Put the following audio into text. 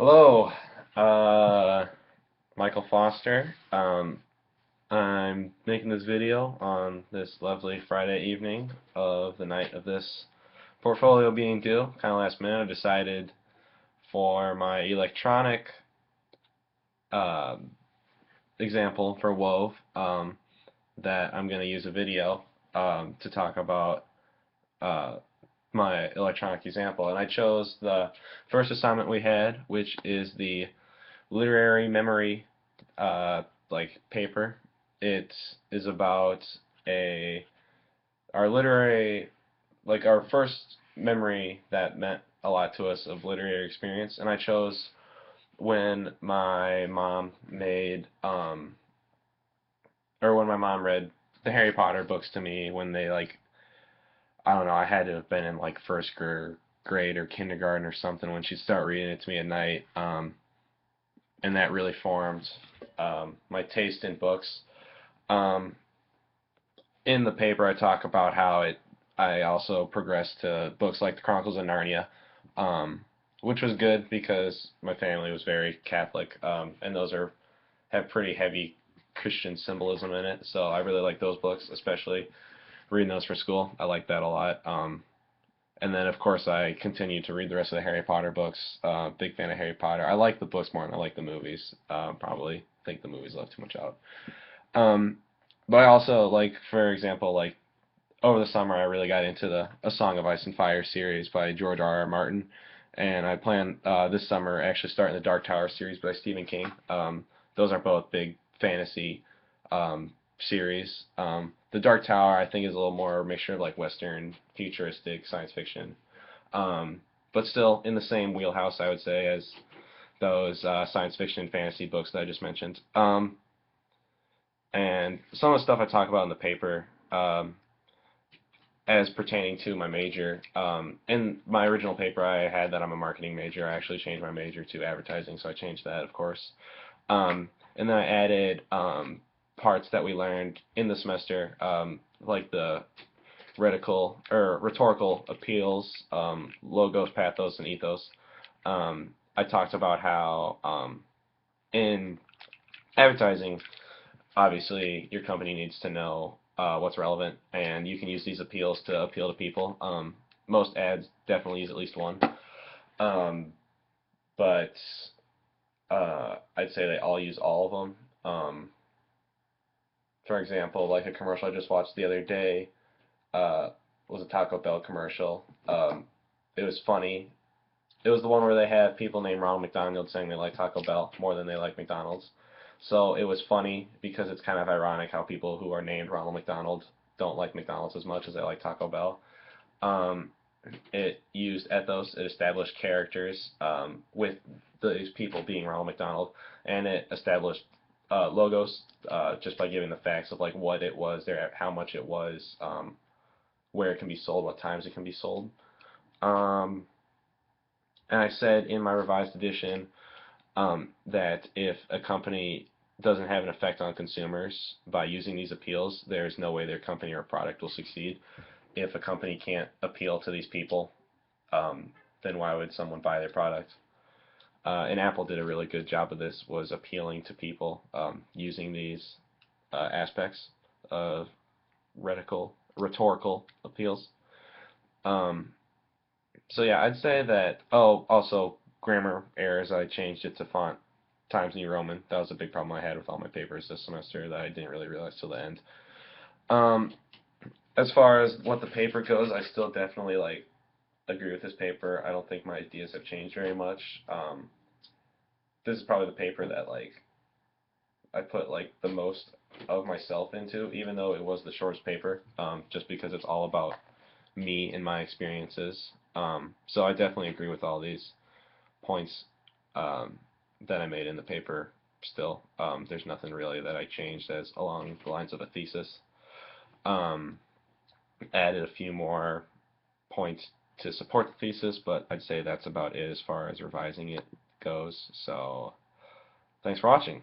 Hello, Michael Foster. I'm making this video on this lovely Friday evening of the night of this portfolio being due. Kind of last minute, I decided for my electronic um example for Wove that I'm going to use a video to talk about uh, my electronic example. And I chose the first assignment we had, which is the literary memory uh, paper. It is about a our literary our first memory that meant a lot to us of literary experience, and I chose when my mom made or when my mom read the Harry Potter books to me when they I don't know, I had to have been in first grade or kindergarten or something when she'd start reading it to me at night. And that really formed my taste in books. Um, in the paper, I talk about how I also progressed to books like The Chronicles of Narnia, um, which was good because my family was very Catholic, and those have pretty heavy Christian symbolism in it. So I really like those books, especially reading those for school. I like that a lot. And then, of course, I continued to read the rest of the Harry Potter books. Big fan of Harry Potter. I like the books more than I like the movies. Probably think the movies left too much out. Um, but I also for example, over the summer, I really got into the A Song of Ice and Fire series by George R. R. Martin, and I plan this summer actually starting the Dark Tower series by Stephen King. Those are both big fantasy series. The Dark Tower, I think, is a little more a mixture of Western, futuristic, science fiction, but still in the same wheelhouse, I would say, as those science fiction and fantasy books that I just mentioned. And some of the stuff I talk about in the paper, as pertaining to my major, in my original paper, I had that I'm a marketing major. I actually changed my major to advertising, so I changed that, of course. And then I added parts that we learned in the semester, like the rhetorical appeals, logos, pathos, and ethos. I talked about how in advertising, obviously, your company needs to know what's relevant, and you can use these appeals to appeal to people. Most ads definitely use at least one, um, but I'd say they all use all of them. For example, like a commercial I just watched the other day uh, was a Taco Bell commercial. It was funny. It was the one where they have people named Ronald McDonald saying they like Taco Bell more than they like McDonald's. So it was funny because it's kind of ironic how people who are named Ronald McDonald don't like McDonald's as much as they like Taco Bell. Um, it used ethos, it established characters with these people being Ronald McDonald, and it established logos just by giving the facts of what it was there, how much it was, where it can be sold, what times it can be sold. Um, and I said in my revised edition that if a company doesn't have an effect on consumers by using these appeals, there's no way their company or product will succeed. If a company can't appeal to these people, um, then why would someone buy their product? And Apple did a really good job of this, was appealing to people using these aspects of rhetorical appeals. Um, so yeah, I'd say that. Oh, also grammar errors. I changed it to font Times New Roman. That was a big problem I had with all my papers this semester that I didn't really realize till the end. Um, as far as what the paper goes, I still definitely agree with this paper. I don't think my ideas have changed very much. This is probably the paper that I put the most of myself into, even though it was the shortest paper, just because it's all about me and my experiences. So I definitely agree with all these points um, that I made in the paper. Still, there's nothing really that I changed as along the lines of a thesis. Um, Added a few more points to support the thesis, but I'd say that's about it as far as revising it goes. So, thanks for watching.